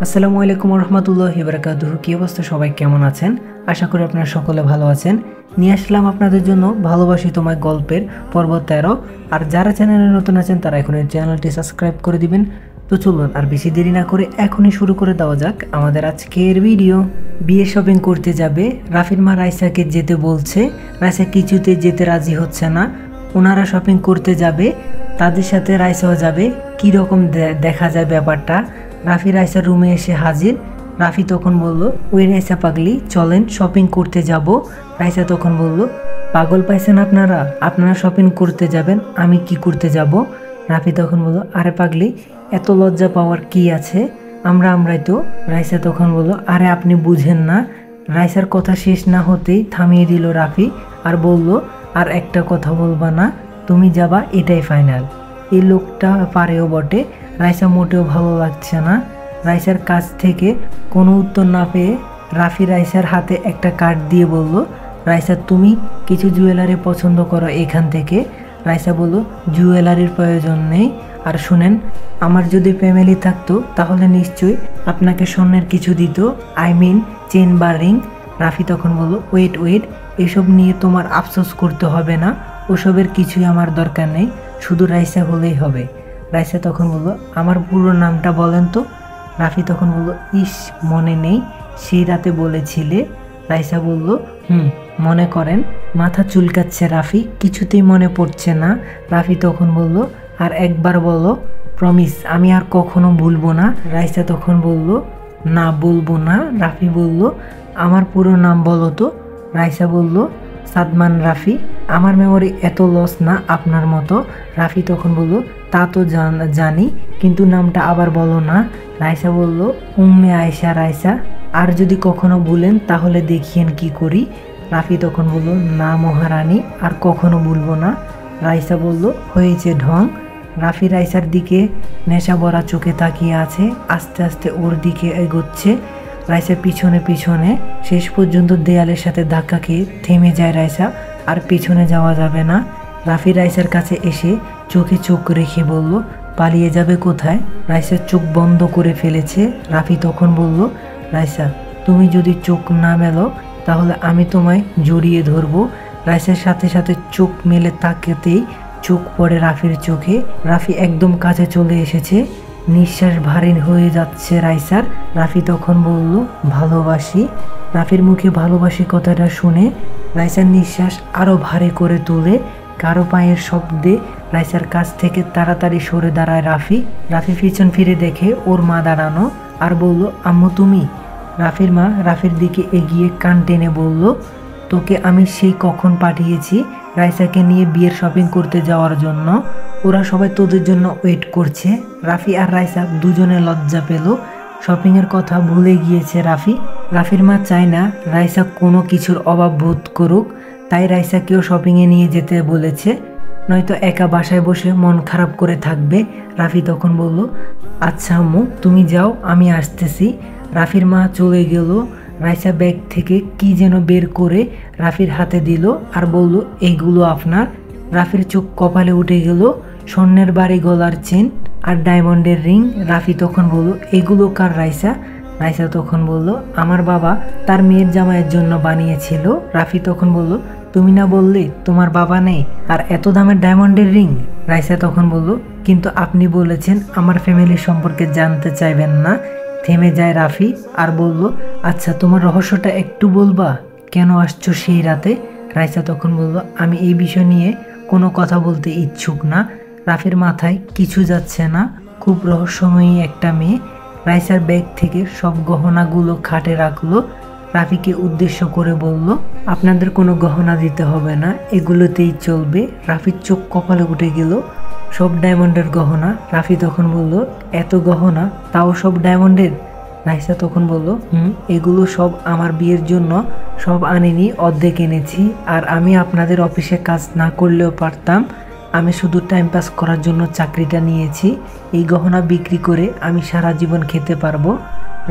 আসসালামু আলাইকুম রহমতুল্লাহি বারাকাতুহু। কি অবস্থা সবাই, কেমন আছেন? আশা করি আপনারা সকলে ভালো আছেন। নিয়ে আসলাম আপনাদের জন্য ভালোবাসি তোমায় গল্পের পর্ব 13। আর যারা চ্যানেলে নতুন আছেন তারা এখন এই চ্যানেলটি সাবস্ক্রাইব করে দিবেন। তো চলুন আর বেশি দেরি না করে এখনই শুরু করে দেওয়া যাক আমাদের আজকের ভিডিও। বিয়ে শপিং করতে যাবে, রাফির মা রাইসাকে যেতে বলছে। রাইসা কিছুতে যেতে রাজি হচ্ছে না। ওনারা শপিং করতে যাবে, তাদের সাথে রাইসাও যাবে। কীরকম দেখা যায় ব্যাপারটা। রাফি রাইসার রুমে এসে হাজির। রাফি তখন বলল, ওই রাইসা পাগলি, চলেন শপিং করতে যাব। রাইসা তখন বলল, পাগল পাইছেন আপনারা? আপনারা শপিং করতে যাবেন, আমি কি করতে যাব? রাফি তখন বলল, আরে পাগলি, এত লজ্জা পাওয়ার কি আছে? আমরাই তো। রাইসা তখন বলল, আরে আপনি বুঝেন না। রাইসার কথা শেষ না হতেই থামিয়ে দিল রাফি আর বলল, আর একটা কথা বলবা না, তুমি যাবা, এটাই ফাইনাল। এই লোকটা পারেও বটে। রাইসা মোটেও ভালো লাগছে না। রাইসার কাছ থেকে কোনো উত্তর না পেয়ে রাফি রাইসার হাতে একটা কার্ড দিয়ে বলল, রাইসা তুমি কিছু জুয়েলারি পছন্দ করো এখান থেকে। রাইসা বলল, জুয়েলারির প্রয়োজন নেই। আর শুনেন, আমার যদি ফ্যামিলি থাকতো তাহলে নিশ্চয়ই আপনাকে স্বর্ণের কিছু দিত, আই মিন চেন বা রিং। রাফি তখন বলল, ওয়েট, এসব নিয়ে তোমার আফসোস করতে হবে না। ওসবের কিছুই আমার দরকার নেই, শুধু রাইসা হলেই হবে। রাইসা তখন বলল, আমার পুরো নামটা বলেন তো। রাফি তখন বলল, ইস, মনে নেই, সেই রাতে বলেছিলে। রাইসা বলল, মনে করেন। মাথা চুলকাচ্ছে রাফি, কিছুতেই মনে পড়ছে না। রাফি তখন বলল, আর একবার বলো, প্রমিস, আমি আর কখনো ভুলবো না। রাইসা তখন বলল, না বলবো না। রাফি বলল, আমার পুরো নাম বলো তো। রাইসা বলল, সাদমান রাফি। আমার মেমোরি এত লস না আপনার মতো। রাফি তখন বলল, তা তো জানি, কিন্তু নামটা আবার বলো না। রাইসা বলল, উম্মে আয়েশা রাইসা। আর যদি কখনো বলেন তাহলে দেখিয়েন কি করি। রাফি তখন বলল, না মহারানী, আর কখনো ভুলবো না। রাইসা বলল, হয়েছে ঢং। রাফি রাইসার দিকে নেশা ভরা চোখে তাকিয়ে আছে। আস্তে আস্তে ওর দিকে এগোচ্ছে। রাইসা পিছনে শেষ পর্যন্ত দেয়ালের সাথে ধাক্কা খেয়ে থেমে যায় রাইসা। আর পিছনে যাওয়া যাবে না। রাফি রাইসার কাছে এসে চোখে চোখ রেখে বলল, পালিয়ে যাবে কোথায়? রাইসা চোখ বন্ধ করে ফেলেছে। রাফি তখন বলল, রাইসা, তুমি যদি চোখ না মেলো তাহলে আমি তোমায় জড়িয়ে ধরবো। রাইসার সাথে সাথে চোখ মেলে তাকাতেই চোখ পড়ে রাফির চোখে। রাফি একদম কাছে চলে এসেছে। নিঃশ্বাস ভারী হয়ে যাচ্ছে রাইসার। রাফি তখন বলল, ভালোবাসি। রাফির মুখে ভালোবাসি কথাটা শুনে রাইসার নিঃশ্বাস আরও ভারী করে তুলে। কারো পায়ের শব্দে রাইসার কাছ থেকে তাড়াতাড়ি সরে দাঁড়ায় রাফি। রাফি পিছন ফিরে দেখে ওর মা দাঁড়ানো আর বলল, আম্মু তুমি? রাফির মা রাফির দিকে এগিয়ে কান টেনে বলল, তোকে আমি সেই কখন পাঠিয়েছি রাইসাকে নিয়ে বিয়ের শপিং করতে যাওয়ার জন্য। ওরা সবাই তোদের জন্য ওয়েট করছে। রাফি আর রাইসা দুজনে লজ্জা পেল। শপিংয়ের কথা ভুলে গিয়েছে রাফি। রাফির মা চায় না রাইসা কোনো কিছুর অভাব বোধ করুক, তাই রাইসাকেও শপিংয়ে নিয়ে যেতে বলেছে, নয়তো একা বাসায় বসে মন খারাপ করে থাকবে। রাফি তখন বলল, আচ্ছা আম্মু, তুমি যাও, আমি আসতেছি। রাফির মা চলে গেল। রাইসা ব্যাগ থেকে কি যেন বের করে রাফির হাতে দিল আর বলল, এইগুলো আপনার। রাফির চোখ কপালে উঠে গেল। স্বর্ণের বাড়ি গলার চেন আর ডায়মন্ডের রিং। রাফি তখন বলল, এগুলো কার রাইসা? রাইসা তখন বলল, আমার বাবা তার মেয়ের জামাইয়ের জন্য বানিয়েছিল। রাফি তখন বলল, তুমি না বললে তোমার বাবা নেই, আর এত দামের ডায়মন্ডের রিং? রাইসা তখন বলল, কিন্তু আপনি বলেছেন আমার ফ্যামিলির সম্পর্কে জানতে চাইবেন না। থেমে যায় রাফি আর বলল, আচ্ছা তোমার রহস্যটা একটু বলবা, কেন আসছো সেই রাতে? রাইসা তখন বলল, আমি এই বিষয় নিয়ে কোনো কথা বলতে ইচ্ছুক না। রাফির মাথায় কিছু যাচ্ছে না। খুব রহস্যময়ী একটা মেয়ে। রাইসার ব্যাগ থেকে সব গহনাগুলো খাটে রাখলো। রাফিকে উদ্দেশ্য করে বলল, আপনাদের কোনো গহনা দিতে হবে না, এগুলোতেই চলবে। রাফির চোখ কপালে উঠে গেল। সব ডায়মন্ডের গহনা? রাফি তখন বলল, এত গহনা, তাও সব ডায়মন্ডের? রাইসা তখন বলল, এগুলো সব আমার বিয়ের জন্য, সব আনিনি, অর্ধেক এনেছি। আর আমি আপনাদের অফিসে কাজ না করলেও পারতাম, আমি শুধু টাইম পাস করার জন্য চাকরিটা নিয়েছি। এই গহনা বিক্রি করে আমি সারা জীবন খেতে পারবো।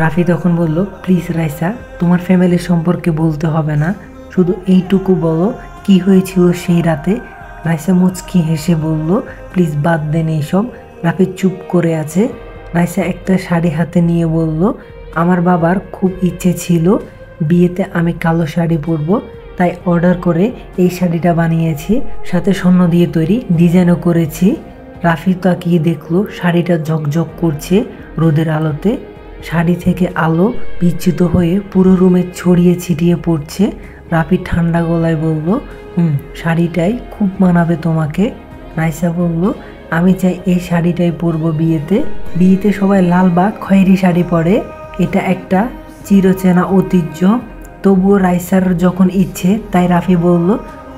রাফি তখন বলল, প্লিজ রাইসা, তোমার ফ্যামিলির সম্পর্কে বলতে হবে না, শুধু এইটুকু বলো কি হয়েছিল সেই রাতে। রাইসা মুচকি হেসে বলল, প্লিজ বাদ দেন এইসব। রাফি চুপ করে আছে। রাইসা একটা শাড়ি হাতে নিয়ে বলল, আমার বাবার খুব ইচ্ছে ছিল বিয়েতে আমি কালো শাড়ি পরবো, তাই অর্ডার করে এই শাড়িটা বানিয়েছি, সাথে স্বর্ণ দিয়ে তৈরি, ডিজাইনও করেছি। রাফি তাকিয়ে দেখলো শাড়িটা ঝকঝক করছে রোদের আলোতে। শাড়ি থেকে আলো বিচ্যুত হয়ে পুরো রুমে ছড়িয়ে ছিটিয়ে পড়ছে। রাফি ঠান্ডা গলায় বলল, শাড়িটাই খুব মানাবে তোমাকে। রাইসা বলল, আমি চাই এই শাড়িটাই পরবো বিয়েতে। বিয়েতে সবাই লাল বা খয়েরি শাড়ি পরে, এটা একটা চিরচেনা ঐতিহ্য। তবুও রাইসার যখন ইচ্ছে, তাই রাফি বলল,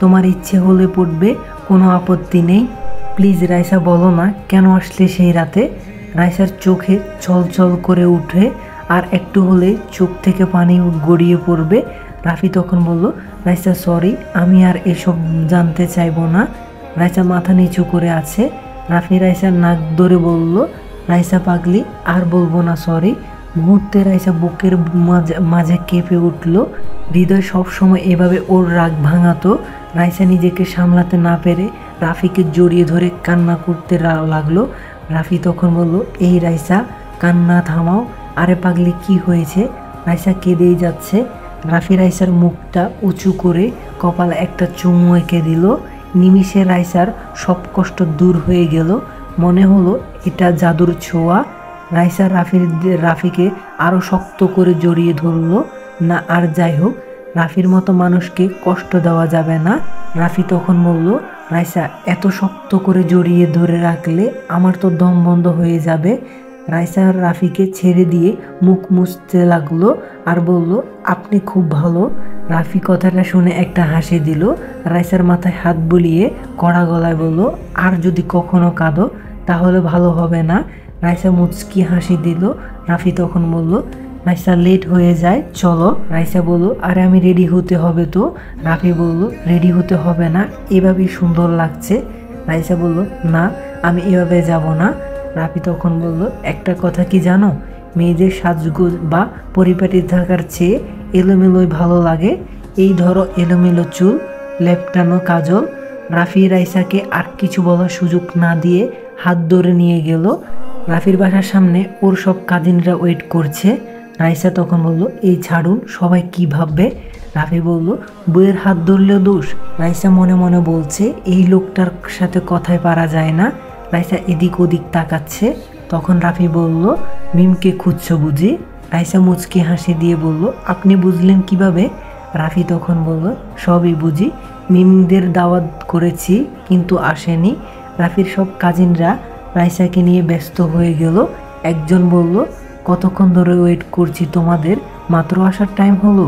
তোমার ইচ্ছে হলে পরবে, কোনো আপত্তি নেই। প্লিজ রাইসা বলো না কেন আসলে সেই রাতে। রাইসার চোখে ছলছল করে উঠে, আর একটু হলে চোখ থেকে পানি গড়িয়ে পড়বে। রাফি তখন বলল, রাইসা সরি, আমি আর এসব জানতে চাইবো না। রাইসা মাথা নিচু করে আছে। রাফি রাইসার নাক ধরে বলল, রাইসা পাগলি, আর বলবো না সরি। মুহূর্তে রাইসা বুকের মাঝে কেঁপে উঠল। হৃদয় সবসময় এভাবে ওর রাগ ভাঙাতো। রাইসা নিজেকে সামলাতে না পেরে রাফিকে জড়িয়ে ধরে কান্না করতে লাগলো। রাফি তখন বলল, এই রাইসা, কান্না থামাও। আরে পাগলি, কি হয়েছে? রাইসা কেঁদেই যাচ্ছে। রাফি রাইসার মুখটা উঁচু করে কপালে একটা চুমু এঁকে দিল। নিমিষে রাইসার সব কষ্ট দূর হয়ে গেল। মনে হলো এটা জাদুর ছোঁয়া। রাইসা রাফিকে আরও শক্ত করে জড়িয়ে ধরল। না, আর যাই হোক, রাফির মতো মানুষকে কষ্ট দেওয়া যাবে না। রাফি তখন বলল, রাইসা, এত শক্ত করে জড়িয়ে ধরে রাখলে আমার তো দম বন্ধ হয়ে যাবে। রাইসা রাফিকে ছেড়ে দিয়ে মুখ মুছতে লাগলো আর বলল, আপনি খুব ভালো। রাফি কথাটা শুনে একটা হাসি দিল। রাইসার মাথায় হাত বুলিয়ে কড়া গলায় বলল, আর যদি কখনো কাঁদো তাহলে ভালো হবে না। রাইসা মুচকি হাসি দিল। রাফি তখন বলল, রাইসা লেট হয়ে যায়, চলো। রাইসা বলল, আরে আমি রেডি হতে হবে তো। রাফি বলল, রেডি হতে হবে না, এভাবেই সুন্দর লাগছে। রাইসা বলল, না, আমি এভাবে যাব না। রাফি তখন বলল, একটা কথা কি জানো, মেয়েদের সাজগোজ বা পরিপাটি থাকার চেয়ে এলোমেলোই ভালো লাগে। এই ধরো এলোমেলো চুল, লেপটানো কাজল। রাফি রাইসাকে আর কিছু বলার সুযোগ না দিয়ে হাত ধরে নিয়ে গেল। রাফির বাসার সামনে ওর সব কাজিনরা ওয়েট করছে। রাইসা তখন বলল, এই ছাড়ুন, সবাই কি ভাববে। রাফি বলল, বইয়ের হাত ধরলেও দোষ। রাইসা মনে মনে বলছে, এই লোকটার সাথে কথায় পারা যায় না। রাইসা এদিক ওদিক তাকাচ্ছে। তখন রাফি বলল, মিমকে খুঁজছো বুঝি? রাইসা মুচকি হাসি দিয়ে বলল, আপনি বুঝলেন কিভাবে? রাফি তখন বলল, সবই বুঝি, মিমদের দাওয়াত করেছি কিন্তু আসেনি। রাফির সব কাজিনরা রাইসাকে নিয়ে ব্যস্ত হয়ে গেল। একজন বলল, কতক্ষণ ধরে ওয়েট করছি তোমাদের, মাত্র আসার টাইম হলো।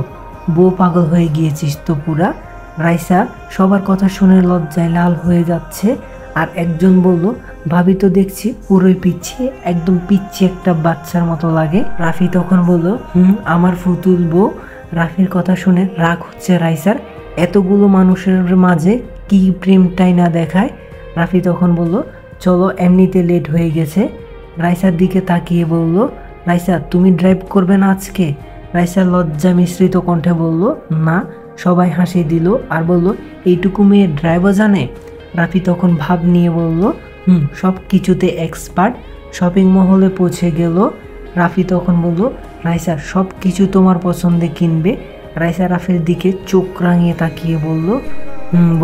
বউ পাগল হয়ে গিয়েছিস তো পুরা। রাইসা সবার কথা শুনে লজ্জায় লাল হয়ে যাচ্ছে। আর একজন বলল, ভাবি তো দেখছি পুরোই পিচ্ছি, একদম পিচ্ছি একটা বাচ্চার মতো লাগে। রাফি তখন বলল, আমার ফুতুল বউ। রাফির কথা শুনে রাগ হচ্ছে রাইসার, এতগুলো মানুষের মাঝে কি প্রেমটাই না দেখায়। রাফি তখন বলল, চলো, এমনিতে লেট হয়ে গেছে। রাইসার দিকে তাকিয়ে বলল, রাইসা তুমি ড্রাইভ করবে না আজকে? রাইসা লজ্জা মিশ্রিত কণ্ঠে বলল, না। সবাই হাসি দিল আর বলল, এইটুকু মেয়ে ড্রাইভার জানে? রাফি তখন ভাব নিয়ে বলল, সব কিছুতে এক্সপার্ট। শপিং মহলে পৌঁছে গেল। রাফি তখন বলল, রাইসা সব কিছু তোমার পছন্দে কিনবে। রাইসা রাফির দিকে চোখ রাঙিয়ে তাকিয়ে বলল,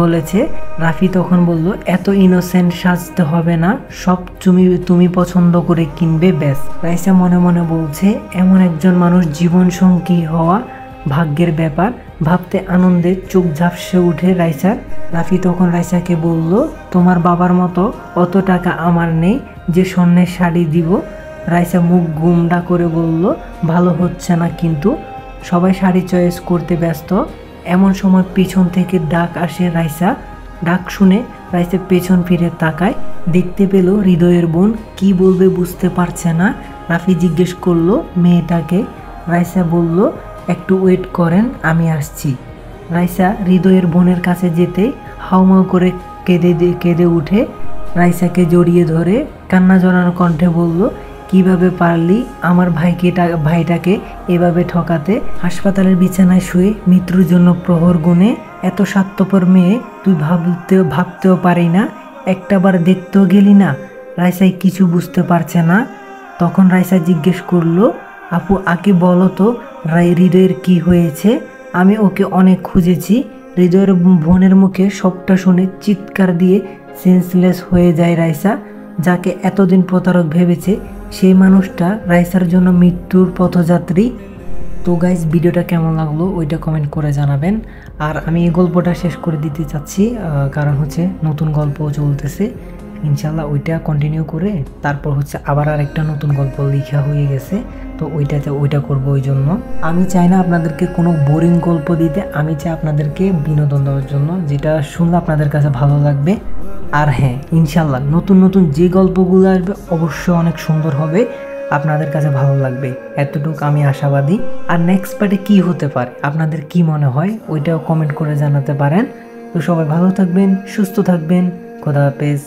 বলেছে। রাফি তখন বলল, এত ইনোসেন্ট সাজতে হবে না, সব তুমি পছন্দ করে কিনবে, ব্যাস। রাইসা মনে মনে বলছে, এমন একজন মানুষ জীবন সঙ্গী হওয়া ভাগ্যের ব্যাপার। ভাবতে আনন্দে চোখ ঝাপসে উঠে রাইসার। রাফি তখন রাইসাকে বলল, তোমার বাবার মতো অত টাকা আমার নেই যে স্বর্ণের শাড়ি দিব। রাইসা মুখ গুমডা করে বলল, ভালো হচ্ছে না কিন্তু। সবাই শাড়ি চয়েস করতে ব্যস্ত। এমন সময় পিছন থেকে ডাক আসে রাইসা। ডাক শুনে রাইসা পেছন ফিরে তাকায়, দেখতে পেল হৃদয়ের বোন। কি বলবে বুঝতে পারছে না। রাফি জিজ্ঞেস করলো মেয়েটাকে। রাইসা বলল, একটু ওয়েট করেন, আমি আসছি। রাইসা হৃদয়ের বোনের কাছে যেতে হাউমাউ করে কেঁদে উঠে রাইসাকে জড়িয়ে ধরে কান্না জড়ানো কণ্ঠে বলল, কিভাবে পারলি আমার ভাইটাকে এভাবে ঠকাতে? হাসপাতালের বিছানায় শুয়ে মৃত্যুর জন্য প্রহর গুনে এত স্বার্থপর মেয়ে তুই ভাবতেও পারি না, একটাবার দেখতেও গেলি না। রাইসাই কিছু বুঝতে পারছে না। তখন রাইসা জিজ্ঞেস করলো, আপু আগে বলো তো হৃদয়ের কি হয়েছে, আমি ওকে অনেক খুঁজেছি। হৃদয়ের বোনের মুখে সবটা শুনে চিৎকার দিয়ে সেন্সলেস হয়ে যায় রাইসা। যাকে এতদিন প্রতারক ভেবেছে সেই মানুষটা রাইসার জন্য মৃত্যুর পথযাত্রী। তো গাইজ ভিডিওটা কেমন লাগলো ওইটা কমেন্ট করে জানাবেন। আর আমি এই গল্পটা শেষ করে দিতে চাচ্ছি, কারণ হচ্ছে নতুন গল্প চলতেছে, ইনশাল্লাহ ওইটা কন্টিনিউ করে তারপর হচ্ছে আবার আরেকটা নতুন গল্প লেখা হয়ে গেছে, তো ওইটা করবো। ওই জন্য আমি চাই না আপনাদেরকে কোনো বোরিং গল্প দিতে, আমি চাই আপনাদেরকে বিনোদন দেওয়ার জন্য, যেটা শুনলে আপনাদের কাছে ভালো লাগবে। আর হ্যাঁ, ইনশাল্লাহ নতুন নতুন যে গল্পগুলো আসবে অবশ্যই অনেক সুন্দর হবে, আপনাদের কাছে ভালো লাগবে, এতটুকু আমি আশাবাদী। আর নেক্সট পার্টে কী হতে পারে আপনাদের কি মনে হয় ওইটাও কমেন্ট করে জানাতে পারেন। তো সবাই ভালো থাকবেন, সুস্থ থাকবেন, খোদা হাফেজ।